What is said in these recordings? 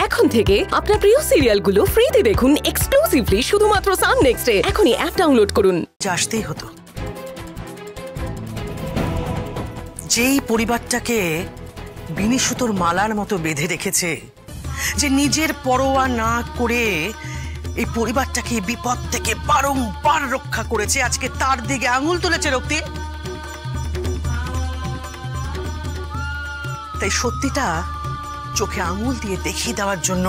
এখন থেকে আপনার প্রিয় সিরিয়ালগুলো ফ্রিতে দেখুন এক্সক্লুসিভলি শুধুমাত্র সান নেক্সটে। এখনই অ্যাপ ডাউনলোড করুন। আসতেই হতো, যেই পরিবারটাকে বিনি সুতোর মালার মতো বেঁধে রেখেছে, যে নিজের পরোয়া না করে এই পরিবারটাকে বিপদ থেকে বারংবার রক্ষা করেছে, আজকে তার দিকে আঙুল তুলেছে রক্তি। তাই সত্যিটা চোখে আঙুল দিয়ে দেখিয়ে দেওয়ার জন্য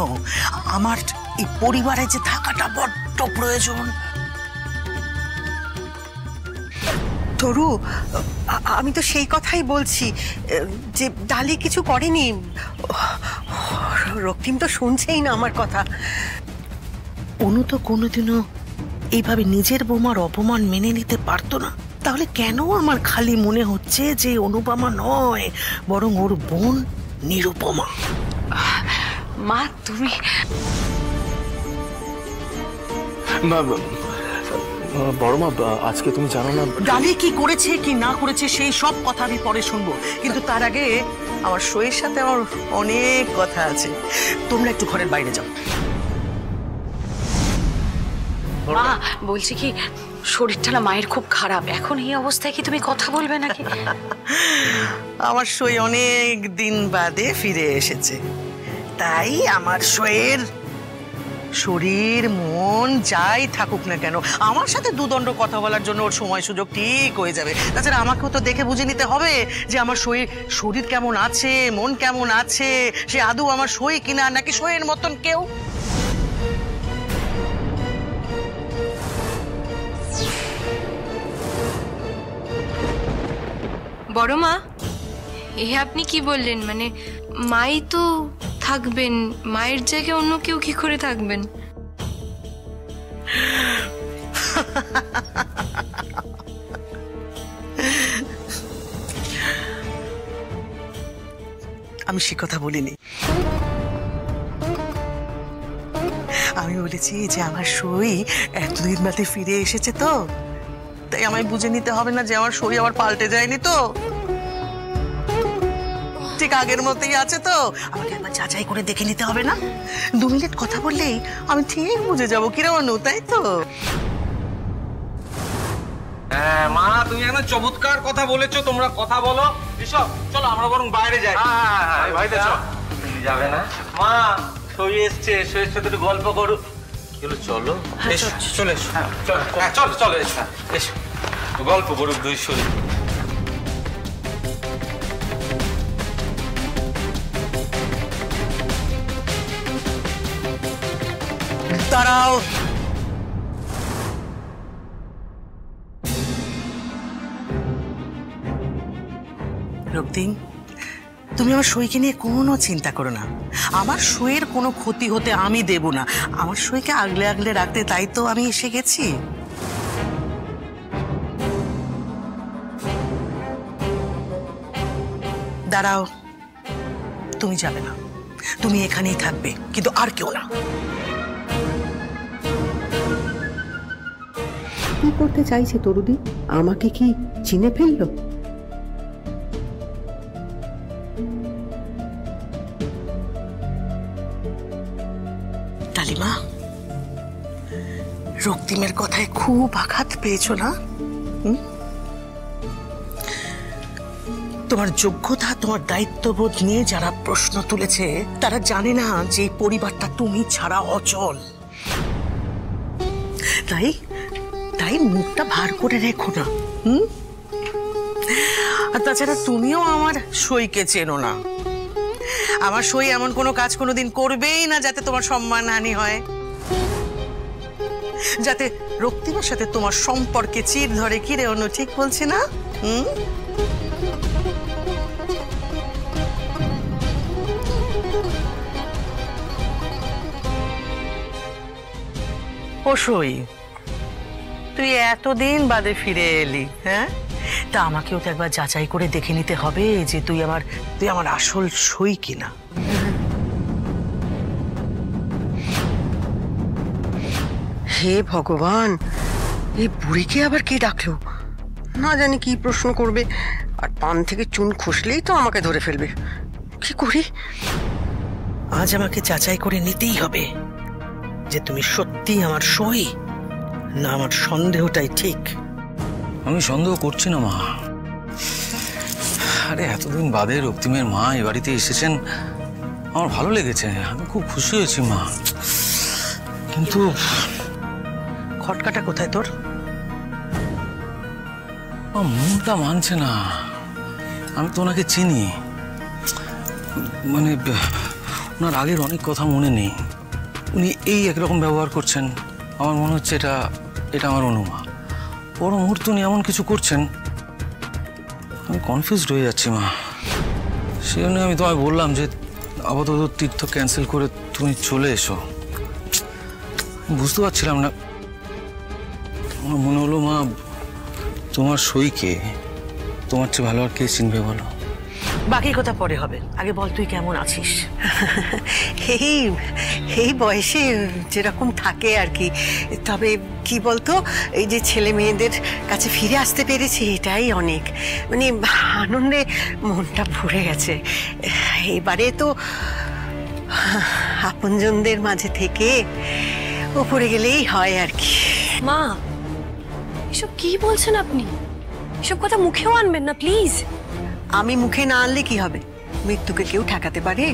আমার এই পরিবারে যে থাকাটা বড্ড প্রয়োজন। তরু, আমি তো সেই কথাই বলছি যে ডালি কিছু করেনি। রক্তিম তো শুনছেই না আমার কথা। অনু তো কোনোদিনও এইভাবে নিজের বৌমার অপমান মেনে নিতে পারতো না। তাহলে কেন আমার খালি মনে হচ্ছে যে অনুপমা নয়, বরং ওর বোন নিরুপমা। মা তুমি বড় মা, আজকে তুমি জানো না ডালি কি করেছে কি না করেছে, সেই সব কথা আমি পরে শুনবো, কিন্তু তার আগে আমার সইয়ের সাথে আমার অনেক কথা আছে। তোমরা একটু ঘরের বাইরে যাও। মা বলছি কি, শরীরটা না মায়ের খুব খারাপ, এখন এই অবস্থায় কি তুমি কথা বলবে নাকি? আমার সই অনেক দিন বাদে ফিরে এসেছে, তাই আমার সইয়ের শরীর মন যাই থাকুক না কেন আমার সাথে দুদণ্ড কথা বলার জন্য ওর সময় সুযোগ ঠিক হয়ে যাবে। তাছাড়া আমাকেও তো দেখে বুঝে নিতে হবে যে আমার শরীর কেমন আছে, মন কেমন আছে, সে আদৌ আমার সই কিনা, নাকি সইয়ের মতন কেউ। বড় মা, এ আপনি কি বললেন? মানে মাই তো থাকবেন, মায়ের জায়গায় অন্য কেউ কি করে থাকবেন? আমি সে কথা বলিনি। আমি বলেছি যে আমার সই এতদিন বাদে ফিরে এসেছে, তো তাই আমায় বুঝে নিতে হবে না যে আমার সই আবার পাল্টে যায়নি, তো ঠিক আগের মতোই আছে। তো আমাকে একবার যাচাই করে দেখে নিতে হবে না? 2 মিনিট কথা বললেই আমি ঠিক বুঝে যাবো কিরম অনু, তাই তো? হ্যাঁ মা, তুমি একটা চমৎকার কথা বলেছো। তোমরা কথা বলো, এসব চলো আমরা বরং বাইরে যাই। হ্যাঁ ভাই, চলো। তুমি যাবে না মা? সই এসছে, সইয়ের সাথে একটু গল্প করো। চলো চলো, চলে এসো। চলো চলো, এসো এসো, গল্প করুক দুই সই। দাঁড়াও, রক্তিম, তুমি আমার সইকে নিয়ে কোনো চিন্তা করো না। আমার সইয়ের কোনো ক্ষতি হতে আমি দেব না। আমার সইকে আগলে আগলে রাখতে তাই তো আমি এসে গেছি। দাঁড়াও, তুমি যাবে না, তুমি এখানেই থাকবে, কিন্তু আর কেউ না। কি করতে চাইছে তরুদি? আমাকে কি চিনে ফেললো? ডালিমা, রক্তিমের কথায় খুব আঘাত পেয়েছো না? তোমার যোগ্যতা, তোমার দায়িত্ববোধ নিয়ে যারা প্রশ্ন তুলেছে তারা জানে না যে এই পরিবারটা তুমি ছাড়া অচল। তাই তাই মুখটা ভার করে রেখো না। আর তাছাড়া তুমিও আমার সইকে চেনো না। আমার সই এমন কোনো কাজ কোনোদিন করবেই না যাতে তোমার সম্মানহানি হয়, যাতে রক্তিমের সাথে তোমার সম্পর্কে চির ধরে। কি রে অনু, ঠিক বলছি না? ও সই, তুই এতদিন বাদে ফিরে এলি, হ্যাঁ? তা আমাকেও তো একবার যাচাই করে দেখে নিতে হবে যে তুই আমার আসল সই কিনা। হে ভগবান, এই বুড়িকে আবার কে ডাকলো? না জানি কি প্রশ্ন করবে, আর পান থেকে চুন খসলেই তো আমাকে ধরে ফেলবে। কি করি? আজ আমাকে যাচাই করে নিতেই হবে যে তুমি সত্যি আমার সই, না আমার সন্দেহটাই ঠিক। আমি সন্দেহ করছি না মা। আরে এতদিন বাদে রক্তিমের মা এ বাড়িতে এসেছেন, আমার ভালো লেগেছে, আমি খুব খুশি হয়েছি মা। কিন্তু খটকাটা কোথায় তোর? মনটা মানছে না। আমি তো ওনাকে চিনি, মানে ওনার আগের অনেক কথা মনে নেই। উনি এই একরকম ব্যবহার করছেন, আমার মনে হচ্ছে এটা আমার অনুমা। পর মুহূর্তে উনি এমন কিছু করছেন, আমি কনফিউজড হয়ে যাচ্ছি মা। সেই জন্য আমি তোমায় বললাম যে আপাতত তীর্থ ক্যান্সেল করে তুমি চলে এসো। বুঝতে পারছিলাম না, আমার মনে হলো মা তোমার সইকে তোমার চেয়ে ভালো আর কে চিনবে বলো? বাকি কথা পরে হবে, আগে বল তুই কেমন আছিস? এই এই বয়সে যেরকম থাকে আর কি। তবে কি বলতো, এই যে ছেলে মেয়েদের কাছে ফিরে আসতে পেরেছি এটাই অনেক, মানে আনন্দে মনটা ভরে গেছে। এবারে তো আপনজনদের মাঝে থেকে উপরে গেলেই হয় আর কি। মা, এসব কি বলছেন আপনি? এসব কথা মুখেও আনবেন না প্লিজ। আমি মুখে না আনলে কি হবে? মৃত্যুকে কেউ ঠেকাতে পারে?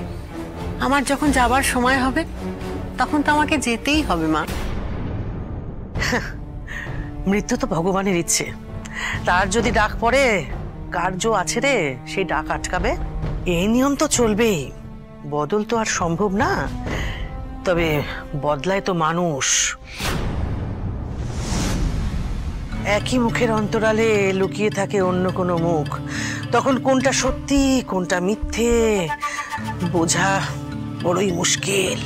আমার যখন যাবার সময় হবে তখন তো আমাকে যেতেই হবে মা। মৃত্যু তো ভগবানের ইচ্ছে, তার যদি ডাক পড়ে কার্য আছে রে সেই ডাক আটকাবে? এই নিয়ম তো চলবেই, বদল তো আর সম্ভব না। তবে বদলায় তো মানুষ। একই মুখের অন্তরালে লুকিয়ে থাকে অন্য কোনো মুখ, তখন কোনটা সত্যি কোনটা মিথ্যে বোঝা বড়ই মুশকিল।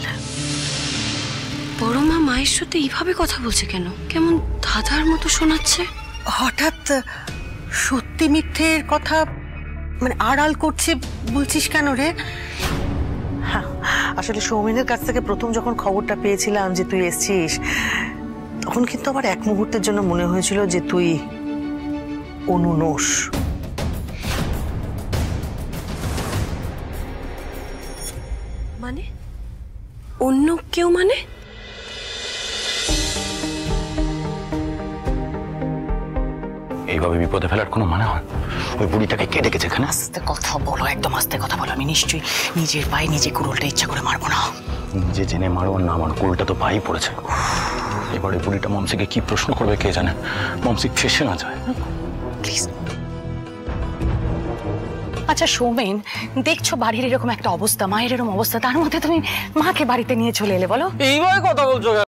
বড় মা মায়ের সাথে এইভাবে কথা বলছে কেন? কেমন ধাঁধার মতো শোনাচ্ছে। হঠাৎ সত্যি মিথ্যের কথা মানে আড়াল করছে বলছিস কেন রে? আসলে সৌমেনের কাছ থেকে প্রথম যখন খবরটা পেয়েছিলাম যে তুই এসছিস, তখন কিন্তু আমার এক মুহূর্তের জন্য মনে হয়েছিল যে তুই অনু নোস। মানে অন্য কেউ? মানে এইভাবে বিপদে ফেলার কোনো মানে হয়? ওই বুড়িটাকে কে ডেকেছে এখানে? আস্তে কথা বলো, একদম আস্তে কথা বলো। আমি নিশ্চয়ই নিজের পায়ে নিজে কুড়ুলটা ইচ্ছা করে মারবো না। নিজে জেনে মারো আর না মারো, কুলটা তো পাই পড়েছে। এবারে বুড়িটা মমসিকে কি প্রশ্ন করবে কে জানে, মমসি ফেসে না যায়। প্লিজ। আচ্ছা সৌমেন, দেখছো বাড়ির এরকম একটা অবস্থা, মায়ের এরকম অবস্থা, তার মধ্যে তুমি মাকে বাড়িতে নিয়ে চলে এলে বলো? এইভাবে কথা বলছো কেন?